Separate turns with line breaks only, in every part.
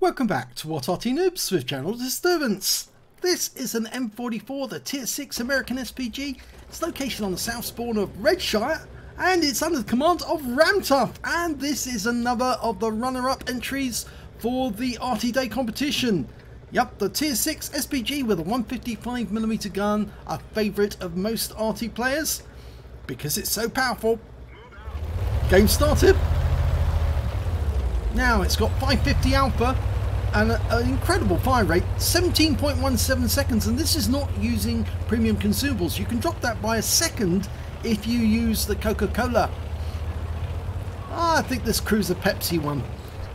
Welcome back to What Arty Noobs with General Disturbance. This is an M44, the Tier 6 American SPG. It's located on the south spawn of Redshire and it's under the command of Ramtough. And this is another of the runner-up entries for the Arty Day Competition. Yep, the Tier 6 SPG with a 155mm gun, a favourite of most Arty players because it's so powerful. Game started. Now it's got 550 alpha and an incredible fire rate, 17.17 seconds, and this is not using premium consumables. You can drop that by a second if you use the Coca-Cola. I think this crew's a Pepsi one.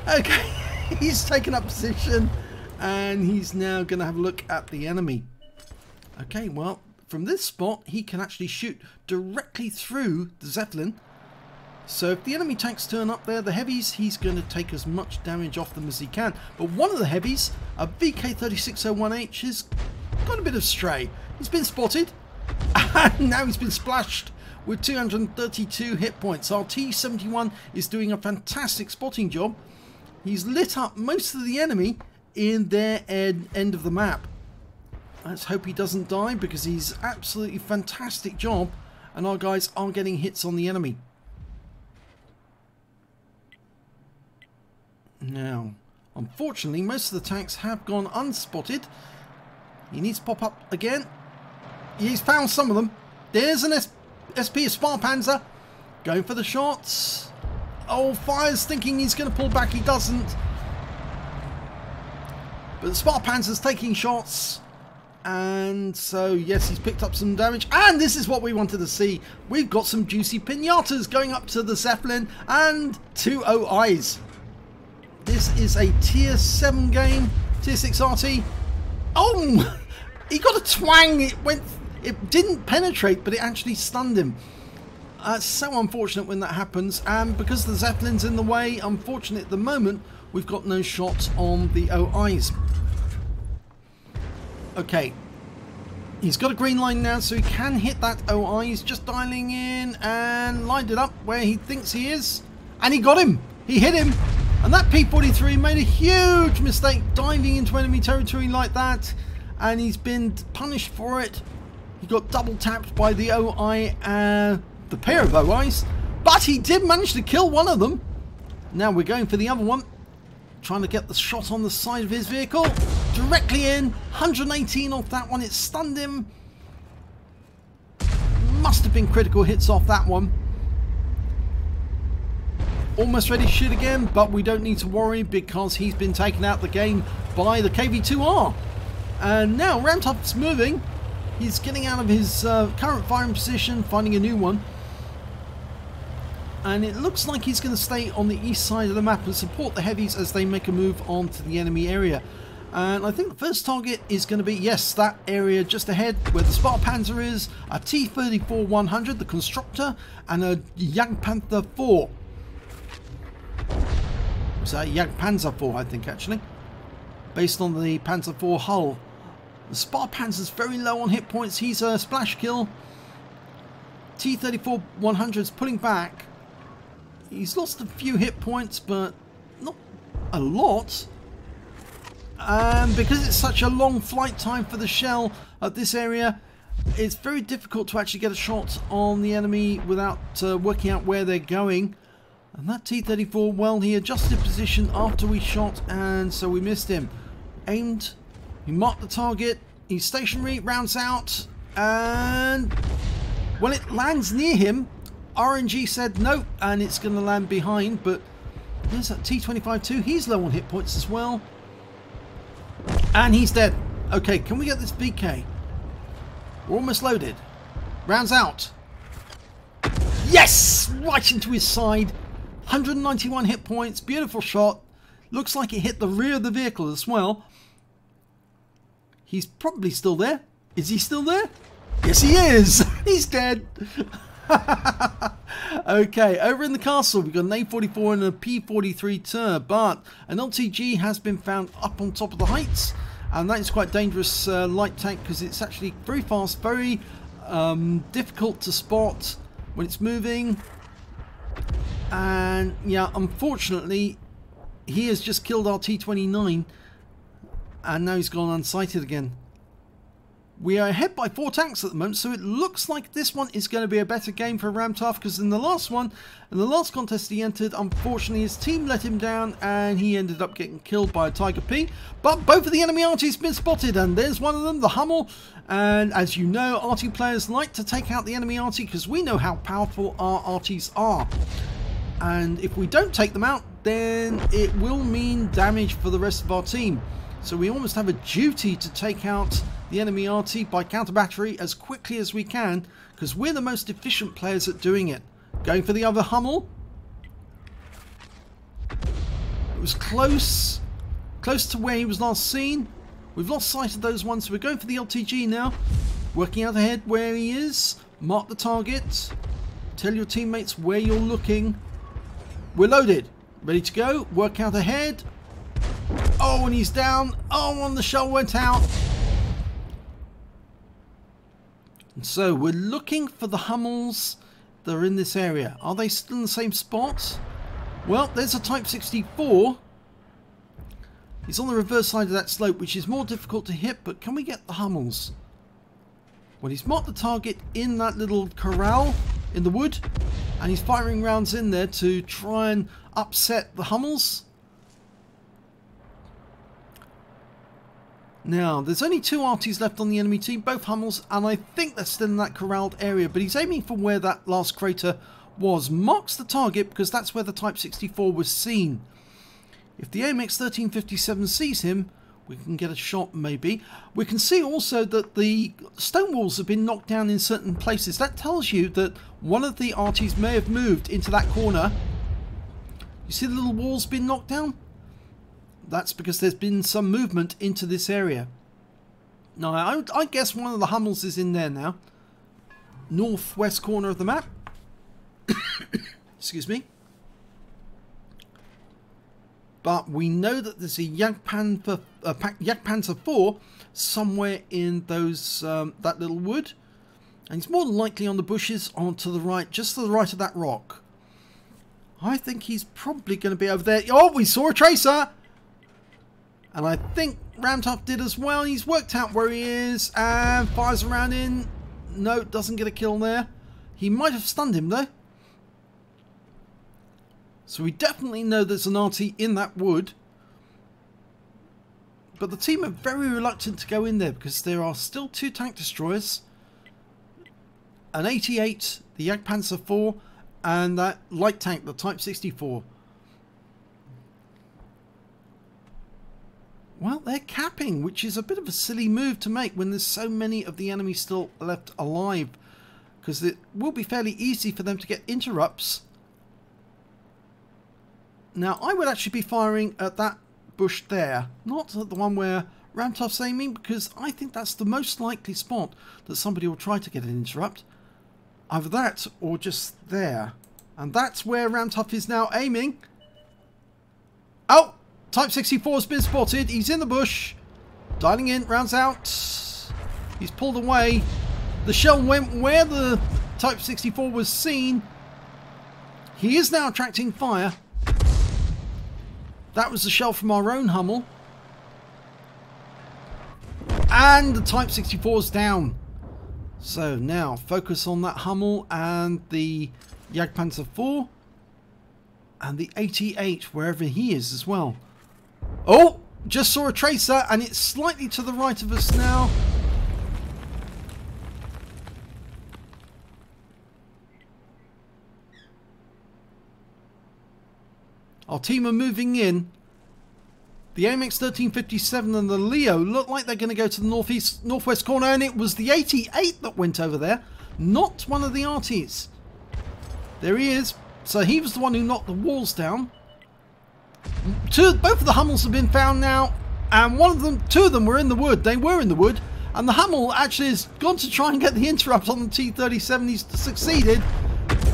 Okay, he's taken up position and he's now going to have a look at the enemy. Okay, well, from this spot he can actually shoot directly through the Zeppelin. So if the enemy tanks turn up there, the heavies, he's going to take as much damage off them as he can. But one of the heavies, a VK3601H, has got a bit of stray. He's been spotted and now he's been splashed with 232 hit points. Our T71 is doing a fantastic spotting job. He's lit up most of the enemy in their end of the map. Let's hope he doesn't die because he's absolutely fantastic job and our guys are getting hits on the enemy. Now, unfortunately, most of the tanks have gone unspotted. He needs to pop up again. He's found some of them. There's an SP, a Spar Panzer, going for the shots. Oh, Fire's thinking he's going to pull back. He doesn't. But the Spar Panzer's taking shots. And so, yes, he's picked up some damage. And this is what we wanted to see. We've got some juicy pinatas going up to the Zeppelin and 2 OIs. This is a Tier 7 game, Tier 6 Arty. Oh, he got a twang. It didn't penetrate, but it actually stunned him. It's so unfortunate when that happens. And because the Zeppelin's in the way, unfortunate at the moment, we've got no shots on the OIs. Okay. He's got a green line now, so he can hit that OI. He's just dialing in and lined it up where he thinks he is. And he got him. He hit him. And that P43 made a huge mistake diving into enemy territory like that. And he's been punished for it. He got double tapped by the OI, the pair of OIs. But he did manage to kill one of them. Now we're going for the other one. Trying to get the shot on the side of his vehicle. Directly in. 118 off that one. It stunned him. Must have been critical hits off that one. Almost ready to shoot again, but we don't need to worry because he's been taken out of the game by the KV-2R. And now Ramtough's moving. He's getting out of his current firing position, finding a new one. And it looks like he's going to stay on the east side of the map and support the heavies as they make a move on to the enemy area. And I think the first target is going to be, yes, that area just ahead where the Spar Panzer is, a T-34-100, the Constructor, and a Jagdpanther 4. It's a Jagdpanzer 4, I think, actually, based on the Panzer 4 hull. The Spar Panzer's very low on hit points. He's a splash kill. T-34-100's pulling back. He's lost a few hit points, but not a lot. And because it's such a long flight time for the shell at this area, it's very difficult to actually get a shot on the enemy without working out where they're going. And that T-34, well, he adjusted position after we shot, and so we missed him. Aimed, he marked the target, he's stationary, rounds out, and when it lands near him, RNG said no, and it's going to land behind, but there's that T-25-2, he's low on hit points as well. And he's dead. Okay, can we get this BK? We're almost loaded. Rounds out. Yes! Right into his side. 191 hit points, beautiful shot. Looks like it hit the rear of the vehicle as well. He's probably still there. Is he still there? Yes, he is. He's dead. Okay, over in the castle we've got an A44 and a P43 Tur, but an LTG has been found up on top of the heights, and that is quite dangerous light tank because it's actually very fast, very difficult to spot when it's moving. And yeah, unfortunately he has just killed our T-29, and now he's gone unsighted again. We are ahead by 4 tanks at the moment, so it looks like this one is going to be a better game for Ramtoff, because in the last one, in the last contest he entered, unfortunately his team let him down and he ended up getting killed by a Tiger P. But both of the enemy Arties have been spotted, and there's one of them, the Hummel. And as you know, Arty players like to take out the enemy Arty because we know how powerful our Arties are. And if we don't take them out, then it will mean damage for the rest of our team. So we almost have a duty to take out the enemy RT by counter battery as quickly as we can, because we're the most efficient players at doing it. Going for the other Hummel. It was close to where he was last seen. We've lost sight of those ones, so we're going for the LTG now. Working out ahead where he is. Mark the target. Tell your teammates where you're looking. We're loaded. Ready to go. Work out ahead. Oh, and he's down. Oh, and the shell went out. And so we're looking for the Hummels that are in this area. Are they still in the same spot? Well, there's a Type 64. He's on the reverse side of that slope, which is more difficult to hit, but can we get the Hummels? Well, he's marked the target in that little corral in the wood, and he's firing rounds in there to try and upset the Hummels. Now, there's only 2 Arties left on the enemy team, both Hummels, and I think they're still in that corralled area, but he's aiming for where that last crater was. Marks the target because that's where the Type 64 was seen. If the AMX 1357 sees him, we can get a shot maybe. We can see also that the stone walls have been knocked down in certain places. That tells you that one of the Arties may have moved into that corner. You see the little walls being knocked down? That's because there's been some movement into this area. Now, I guess one of the Hummels is in there now. Northwest corner of the map. Excuse me. But we know that there's a Jagdpanzer 4 somewhere in those that little wood. And he's more than likely on the bushes on to the right, just to the right of that rock. I think he's probably going to be over there. Oh, we saw a tracer! And I think Ramtoff did as well. He's worked out where he is and fires around in. No, doesn't get a kill there. He might have stunned him though. So we definitely know there's an RT in that wood. But the team are very reluctant to go in there because there are still 2 tank destroyers. An 88, the Jagdpanzer 4, and that light tank, the Type 64. Well, they're capping, which is a bit of a silly move to make when there's so many of the enemy still left alive. Because it will be fairly easy for them to get interrupts. Now, I would actually be firing at that bush there, not at the one where Ramtoff's aiming, because I think that's the most likely spot that somebody will try to get an interrupt. Either that or just there. And that's where Ramtoff is now aiming. Oh! Type 64 has been spotted. He's in the bush. Dialing in, rounds out. He's pulled away. The shell went where the Type 64 was seen. He is now attracting fire. That was the shell from our own Hummel. And the Type 64 is down. So now focus on that Hummel and the Jagdpanzer 4. And the 88, wherever he is as well. Oh, just saw a tracer and it's slightly to the right of us now. Our team are moving in. The AMX 1357 and the Leo look like they're going to go to the northwest corner, and it was the 88 that went over there, not one of the RTs. There he is. So he was the one who knocked the walls down. Both of the Hummels have been found now, and two of them were in the wood. They were in the wood, and the Hummel actually has gone to try and get the interrupt on the T-37. He's succeeded,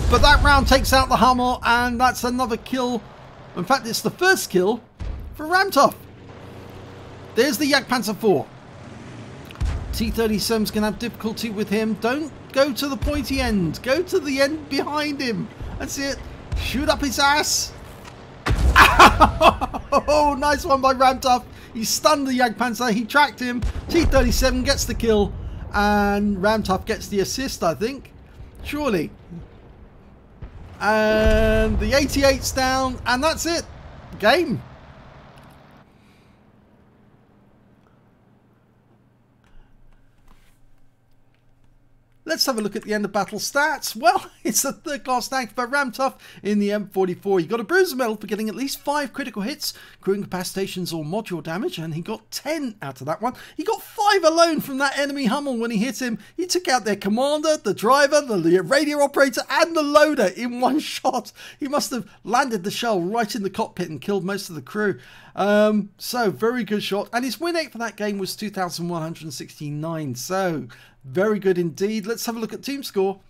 but that round takes out the Hummel, and that's another kill. In fact, it's the first kill for Ramtoff. There's the Jagdpanzer 4. T-37's going to have difficulty with him. Don't go to the pointy end. Go to the end behind him. That's it. Shoot up his ass. Oh, nice one by Ramtoff. He stunned the Jagdpanzer. He tracked him. T-37 gets the kill. And Ramtoff gets the assist, I think. Surely. And the 88's down. And that's it. Game. Let's have a look at the end of battle stats. Well, it's a third class tank for Ramtoff in the M44. He got a bruiser medal for getting at least 5 critical hits, crewing incapacitations or module damage, and he got 10 out of that one. He got 5 alone from that enemy Hummel when he hit him. He took out their commander, the driver, the radio operator, and the loader in one shot. He must have landed the shell right in the cockpit and killed most of the crew. So very good shot, and his win rate for that game was 2,169. So very good indeed. Let's have a look at team score.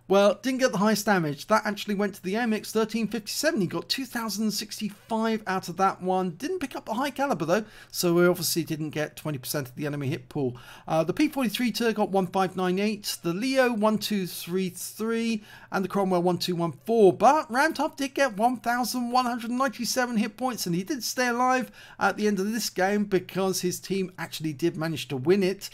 Well, didn't get the highest damage. That actually went to the AMX 1357. He got 2,065 out of that one. Didn't pick up the high caliber though, so we obviously didn't get 20% of the enemy hit pool. The P43 Tur got 1598, the Leo 1233, and the Cromwell 1214. But Ramtoff did get 1,197 hit points, and he did stay alive at the end of this game because his team actually did manage to win it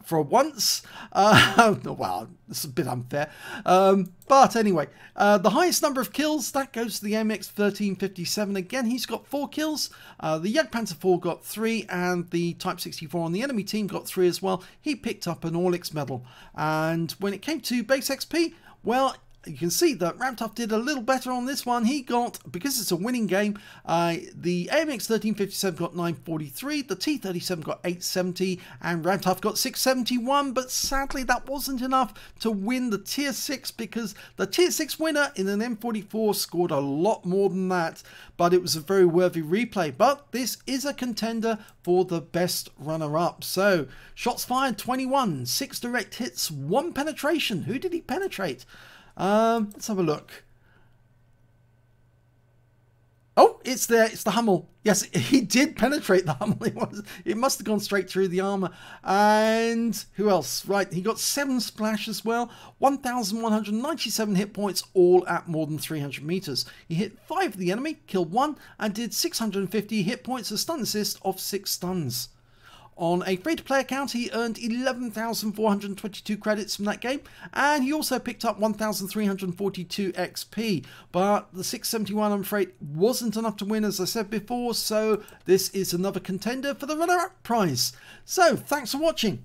for once. Well, it's a bit unfair. But anyway, the highest number of kills, that goes to the MX 1357. Again, he's got 4 kills. The Jagdpanzer 4 got 3, and the Type 64 on the enemy team got 3 as well. He picked up an All-X medal. And when it came to base XP, well, you can see that Ramtoff did a little better on this one. He got, because it's a winning game, the AMX 1357 got 943, the T37 got 870, and Ramtoff got 671. But sadly, that wasn't enough to win the Tier 6, because the Tier 6 winner in an M44 scored a lot more than that. But it was a very worthy replay. But this is a contender for the best runner-up. So, shots fired 21, 6 direct hits, 1 penetration. Who did he penetrate? Let's have a look. Oh, it's there. It's the Hummel. Yes, he did penetrate the Hummel. It must have gone straight through the armor. And who else? Right, he got 7 splash as well. 1,197 hit points, all at more than 300 meters. He hit 5 of the enemy, killed 1, and did 650 hit points, a stun assist of 6 stuns. On a free-to-play account, he earned 11,422 credits from that game, and he also picked up 1,342 XP. But the 671, I'm afraid, wasn't enough to win, as I said before, so this is another contender for the runner-up prize. So, thanks for watching.